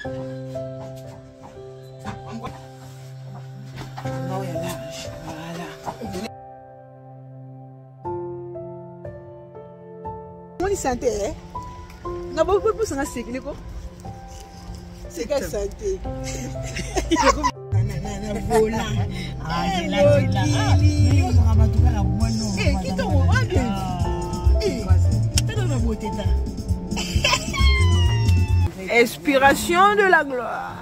Comment santé? Non, vous pouvez vous en assigner quoi? C'est quelle santé? Voilà. Expiration de la gloire.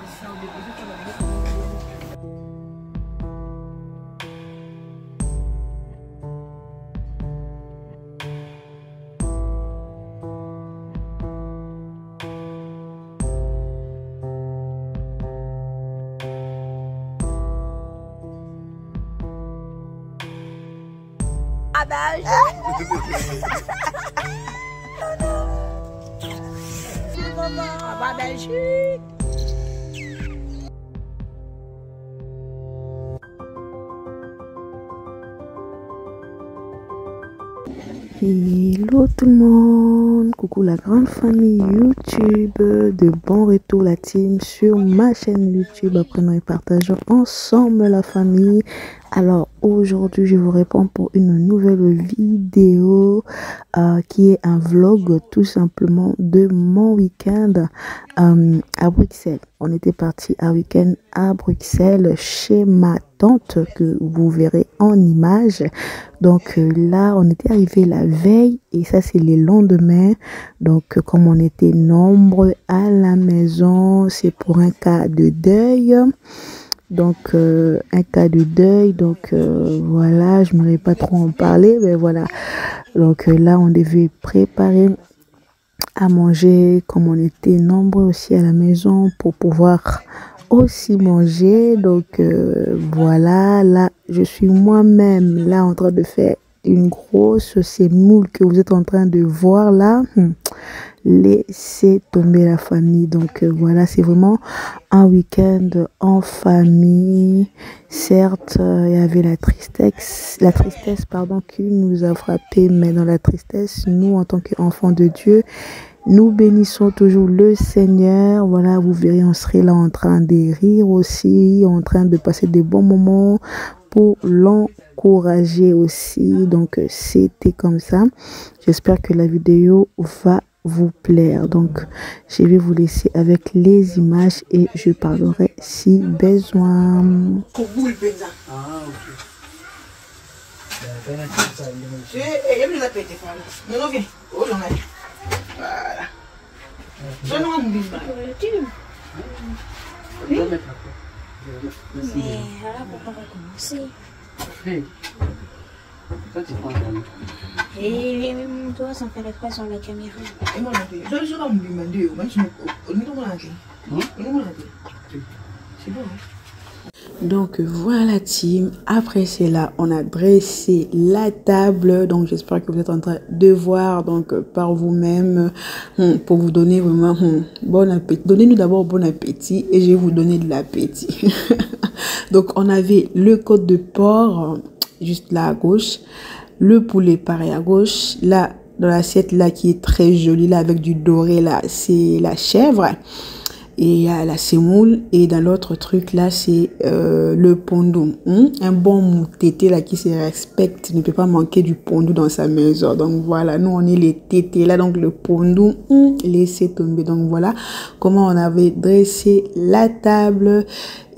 Hello tout le monde, coucou la grande famille YouTube, de bon retour la team sur ma chaîne YouTube. Apprenons et partageons ensemble la famille. Alors aujourd'hui je vous réponds pour une nouvelle vidéo qui est un vlog tout simplement de mon week-end à Bruxelles. On était parti un week-end à Bruxelles chez ma tante que vous verrez en image. Donc là on était arrivé la veille et ça c'est le lendemain. Donc comme on était nombreux à la maison, c'est pour un cas de deuil. Donc un cas de deuil, donc voilà, je n'aurais pas trop en parler, mais voilà. Donc là on devait préparer à manger comme on était nombreux aussi à la maison pour pouvoir aussi manger. Donc voilà, là je suis moi-même là en train de faire une grosse semoule que vous êtes en train de voir là. Laissez tomber la famille. Donc voilà, c'est vraiment un week-end en famille. Certes, il y avait la tristesse pardon, qui nous a frappé, mais dans la tristesse, nous en tant qu'enfants de Dieu, nous bénissons toujours le Seigneur. Voilà, vous verrez, on serait là en train de rire aussi, en train de passer des bons moments pour l'encourager aussi. Donc c'était comme ça. J'espère que la vidéo va vous plaire. Donc je vais vous laisser avec les images et je parlerai si besoin. Et toi, ça fait quoi sur la caméra? Donc voilà team, après cela on a dressé la table. Donc j'espère que vous êtes en train de voir donc par vous-même pour vous donner vraiment bon appétit. Donnez-nous d'abord bon appétit et je vais vous donner de l'appétit. Donc on avait le côte de porc juste là à gauche, le poulet pareil à gauche, là dans l'assiette là qui est très jolie là avec du doré là c'est la chèvre. Et il y a la semoule et dans l'autre truc là c'est le pondou, un bon moutété là qui se respecte, ne peut pas manquer du pondou dans sa maison. Donc voilà, nous on est les tétés là, donc le pondou laissez tomber. Donc voilà comment on avait dressé la table.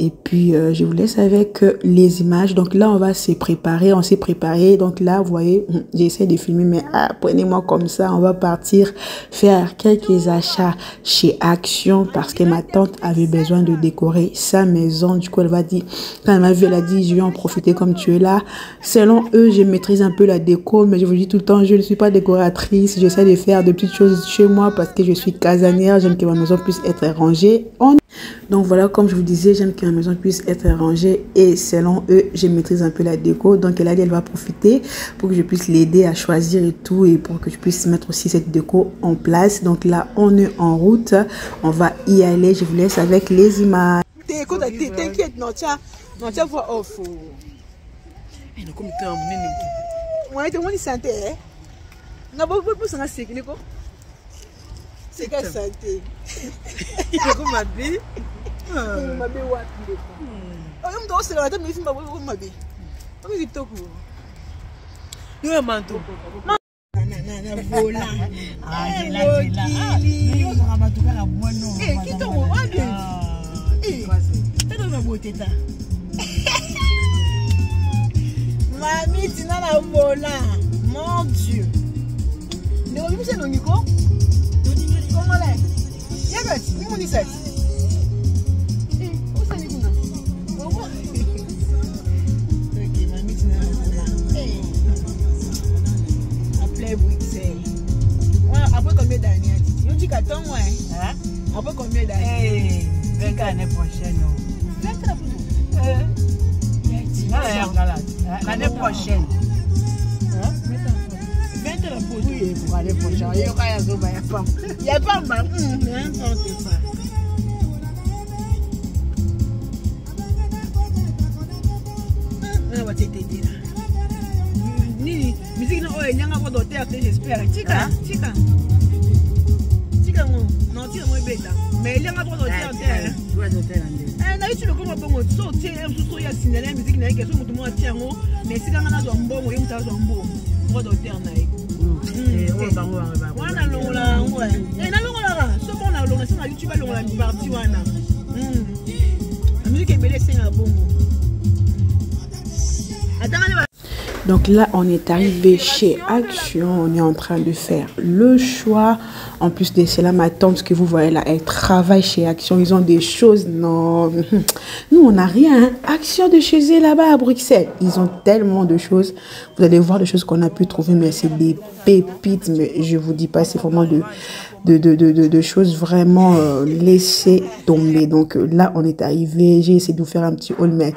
Et puis je vous laisse avec les images. Donc là on va se préparer, on s'est préparé. Donc là vous voyez, j'essaie de filmer mais prenez-moi comme ça. On va partir faire quelques achats chez Action parce que ma tante avait besoin de décorer sa maison. Du coup elle va dire, quand elle m'a vu elle a dit je vais en profiter comme tu es là. Selon eux je maîtrise un peu la déco, mais je vous dis tout le temps je ne suis pas décoratrice. J'essaie de faire de petites choses chez moi parce que je suis casanière. J'aime que ma maison puisse être rangée. Donc voilà, comme je vous disais, j'aime que la maison puisse être rangée et selon eux, je maîtrise un peu la déco. Donc elle a dit elle va profiter pour que je puisse l'aider à choisir et tout et pour que je puisse mettre aussi cette déco en place. Donc là, on est en route, on va y aller. Je vous laisse avec les images. T'inquiète, non, tiens, voix off. Ouais, tout le monde est santé, hein? Non, vous pouvez vous en assigner quoi? C'est quelle santé? Mabe. Mabe wapi? Oh, on doit se la table, mais c'est pas bon, Mabe. On est tout court. Yo manto. Na vola. Ah, là. Yo ça va tout faire bon non. Eh, qui t'en va bien? Eh, c'est de ma beauté ta. Mamie, tu n'as la vola. Mon Dieu. Ne vous c'est non Nico? Comment là? Yagat, ni mon 17. Eh, où ça Nico na? OK, mamie, tu n'as la vola. Eh. Appelez Bruxelles. Ouais, après combien d'années? Yo dis qu'à ton ouais. Hein? Après combien d'années? Eh, 20 l'année prochaine. 20 l'année prochaine. Oui, pour l'année prochaine. Il y a pas mal. N'importe quoi. On va t'aider là. Ni musique non, il y a un peu d'auteur, j'espère. Tika. Non, tu es moins bête. Mais il y a un peu d'auteur. Na itu lokoma bongo so tie msusu ya sinele musique na yake so mutu mo tiango mais sika ngana zo mbongo ye mutazo mbongo ngo do terna ye o bango ba wana longola ngwe na longola so bona longola sina YouTube longola ni parti wana musique ebele senga bongo atanga. Donc là, on est arrivé chez Action, on est en train de faire le choix. En plus de cela, ma tante que vous voyez là, elle travaille chez Action. Ils ont des choses, non. Nous, on n'a rien. Hein. Action de chez eux là-bas à Bruxelles. Ils ont tellement de choses. Vous allez voir des choses qu'on a pu trouver, mais c'est des pépites. Mais je vous dis pas, c'est vraiment de choses vraiment laissées tomber. Donc là, on est arrivé. J'ai essayé de vous faire un petit haul, mais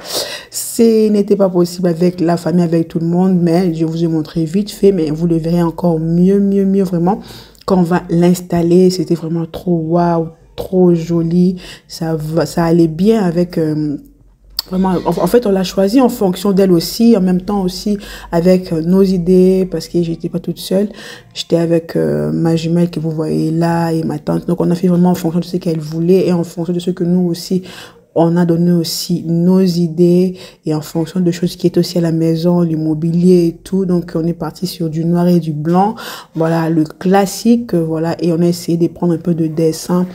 ce n'était pas possible avec la famille, avec tout le monde. Mais je vous ai montré vite fait, mais vous le verrez encore mieux vraiment. Quand on va l'installer, c'était vraiment trop waouh, trop joli. Ça allait bien avec... Vraiment, en fait, on l'a choisi en fonction d'elle aussi, en même temps aussi avec nos idées, parce que j'étais pas toute seule. J'étais avec ma jumelle que vous voyez là et ma tante. Donc, on a fait vraiment en fonction de ce qu'elle voulait et en fonction de ce que nous aussi, on a donné aussi nos idées et en fonction de choses qui est aussi à la maison, l'immobilier et tout. Donc, on est parti sur du noir et du blanc. Voilà, le classique, voilà. Et on a essayé de prendre un peu de dessin,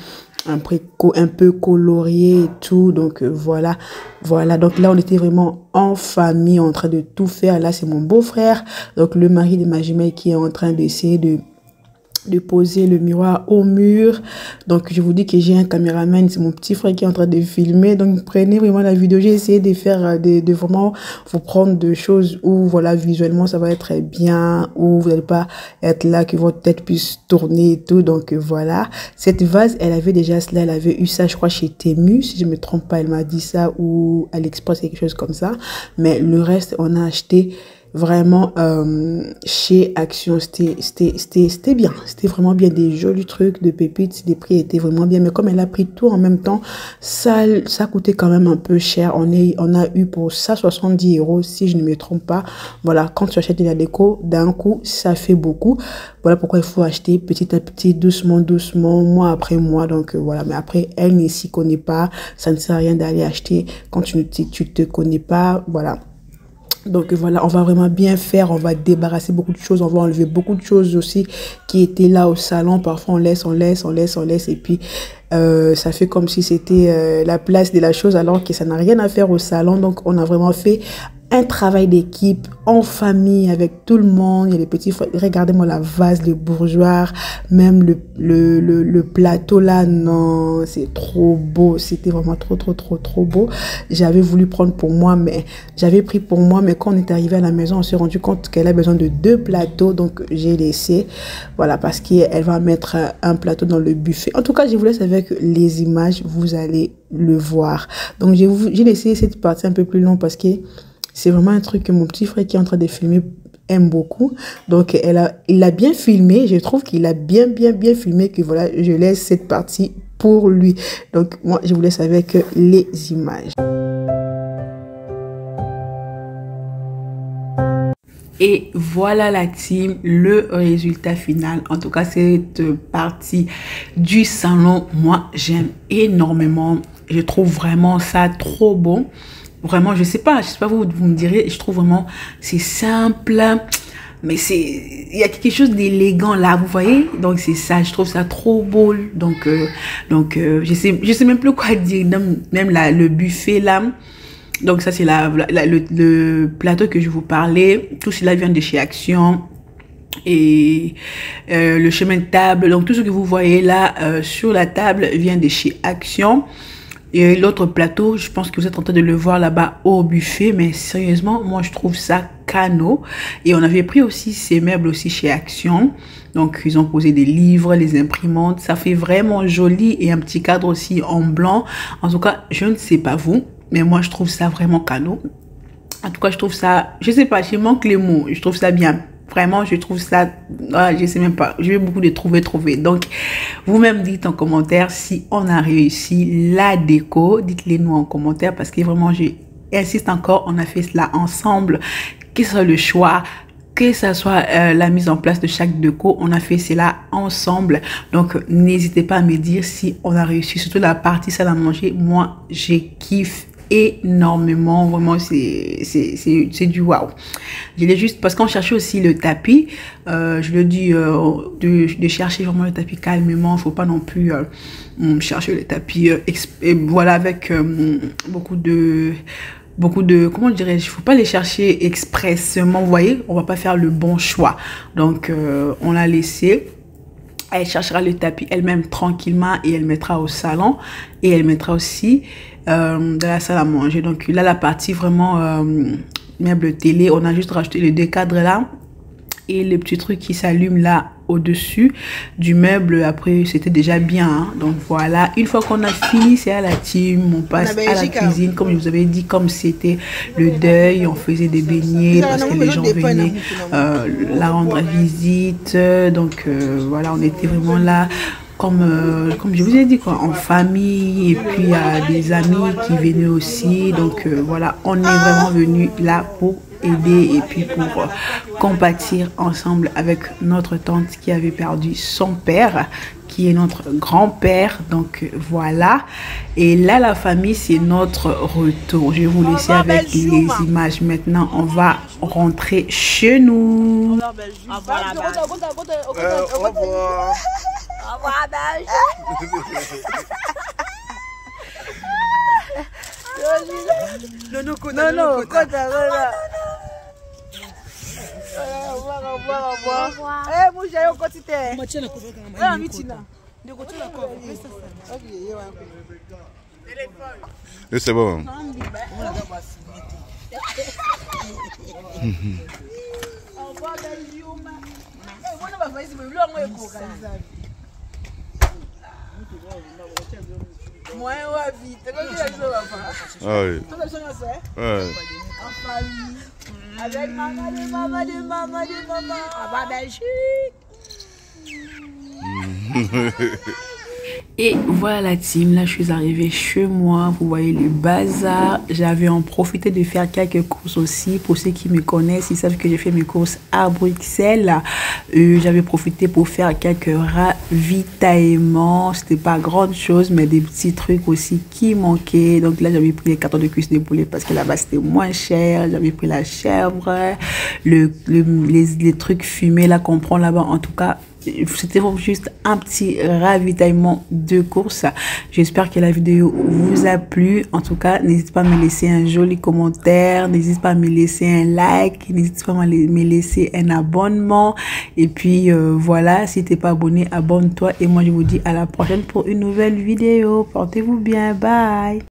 un peu colorié et tout. Donc, voilà. Donc, là, on était vraiment en famille, en train de tout faire. Là, c'est mon beau-frère, donc le mari de ma jumelle qui est en train d'essayer de poser le miroir au mur. Donc je vous dis que j'ai un caméraman, c'est mon petit frère qui est en train de filmer, donc prenez vraiment la vidéo. J'ai essayé de faire de vraiment vous prendre de choses où voilà visuellement ça va être très bien, où vous n'allez pas être là, que votre tête puisse tourner et tout. Donc voilà, cette vase elle avait déjà cela, elle avait eu ça je crois chez Temu si je me trompe pas, elle m'a dit ça, ou AliExpress quelque chose comme ça, mais le reste on a acheté vraiment chez Action. C'était bien, c'était vraiment bien, des jolis trucs de pépites, les prix étaient vraiment bien, mais comme elle a pris tout en même temps, ça coûtait quand même un peu cher. On a eu pour ça 70 € si je ne me trompe pas. Voilà, quand tu achètes de la déco d'un coup ça fait beaucoup. Voilà pourquoi il faut acheter petit à petit, doucement mois après mois. Donc voilà, mais après elle ne s'y connaît pas, ça ne sert à rien d'aller acheter quand tu te connais pas. Voilà. Donc voilà, on va vraiment bien faire, on va débarrasser beaucoup de choses, on va enlever beaucoup de choses aussi qui étaient là au salon. Parfois on laisse et puis ça fait comme si c'était la place de la chose alors que ça n'a rien à faire au salon. Donc on a vraiment fait un travail d'équipe en famille avec tout le monde. Il y a les petits, regardez-moi la vase, les bourgeoirs, même le plateau là, non, c'est trop beau, c'était vraiment trop beau. J'avais voulu prendre pour moi, mais j'avais pris pour moi, mais quand on est arrivé à la maison, on s'est rendu compte qu'elle a besoin de 2 plateaux, donc j'ai laissé, voilà, parce qu'elle va mettre un plateau dans le buffet. En tout cas, je vous laisse avec les images, vous allez le voir. Donc j'ai laissé cette partie un peu plus longue parce que c'est vraiment un truc que mon petit frère qui est en train de filmer aime beaucoup. Donc, il a bien filmé. Je trouve qu'il a bien filmé, que voilà, je laisse cette partie pour lui. Donc, moi, je vous laisse avec les images. Et voilà la team, le résultat final. En tout cas, cette partie du salon, moi, j'aime énormément. Je trouve vraiment ça trop bon. Vraiment, je sais pas vous me direz, je trouve vraiment, c'est simple, mais il y a quelque chose d'élégant là, vous voyez. Donc c'est ça, je trouve ça trop beau. Donc je sais même plus quoi dire. Même le buffet là. Donc ça c'est le plateau que je vous parlais. Tout cela vient de chez Action. Et le chemin de table, donc tout ce que vous voyez là sur la table vient de chez Action. Et l'autre plateau, je pense que vous êtes en train de le voir là-bas au buffet, mais sérieusement, moi je trouve ça canon. Et on avait pris aussi ces meubles aussi chez Action. Donc ils ont posé des livres, les imprimantes, ça fait vraiment joli, et un petit cadre aussi en blanc. En tout cas, je ne sais pas vous, mais moi je trouve ça vraiment canon. En tout cas, je trouve ça, je sais pas, je manque les mots, je trouve ça bien. Vraiment, je trouve ça, je sais même pas, je vais beaucoup de trouver. Donc, vous-même dites en commentaire si on a réussi la déco. Dites-les nous en commentaire, parce que vraiment, j'insiste encore, on a fait cela ensemble. Que ce soit le choix, que ce soit la mise en place de chaque déco, on a fait cela ensemble. Donc, n'hésitez pas à me dire si on a réussi, surtout la partie salle à manger. Moi, j'ai kiffé énormément, vraiment c'est du waouh. Je l'ai juste parce qu'on cherchait aussi le tapis, je le dis de chercher vraiment le tapis calmement, faut pas non plus chercher le tapis voilà, avec beaucoup de comment dirais-je, faut pas les chercher expressément, vous voyez, on va pas faire le bon choix. Donc on l'a laissé. Elle cherchera le tapis elle-même tranquillement, et elle mettra au salon, et elle mettra aussi dans la salle à manger. Donc là, la partie vraiment meuble télé, on a juste rajouté les deux cadres là et les petits trucs qui s'allument là au-dessus du meuble. Après, c'était déjà bien, hein. Donc voilà, une fois qu'on a fini, c'est à la team, on passe à la cuisine. Comme je vous avais dit, comme c'était le deuil, on faisait des beignets parce que les gens venaient la rendre visite. Donc voilà, on était vraiment là comme je vous ai dit, quoi, en famille, et puis il y a des amis qui venaient aussi. Donc voilà, on est vraiment venu là pour aider et puis pour compatir ensemble avec notre tante qui avait perdu son père, qui est notre grand-père. Donc voilà, et là la famille, c'est notre retour. Je vais vous laisser avec les images. Maintenant on va rentrer chez nous. Au revoir. C'est bon. Ah oui. Ouais. En famille. Avec maman. Et voilà la team, là je suis arrivée chez moi, vous voyez le bazar. J'avais en profité de faire quelques courses aussi. Pour ceux qui me connaissent, ils savent que j'ai fait mes courses à Bruxelles. J'avais profité pour faire quelques ravitaillements. C'était pas grande chose, mais des petits trucs aussi qui manquaient. Donc là j'avais pris les cartons de cuisses de poulet parce que là-bas c'était moins cher. J'avais pris la chèvre, les trucs fumés là qu'on prend là-bas. En tout cas, c'était juste un petit ravitaillement de course. J'espère que la vidéo vous a plu. En tout cas, n'hésitez pas à me laisser un joli commentaire, n'hésitez pas à me laisser un like, n'hésitez pas à me laisser un abonnement. Et puis voilà, si t'es pas abonné, abonne-toi. Et moi je vous dis à la prochaine pour une nouvelle vidéo. Portez-vous bien, bye.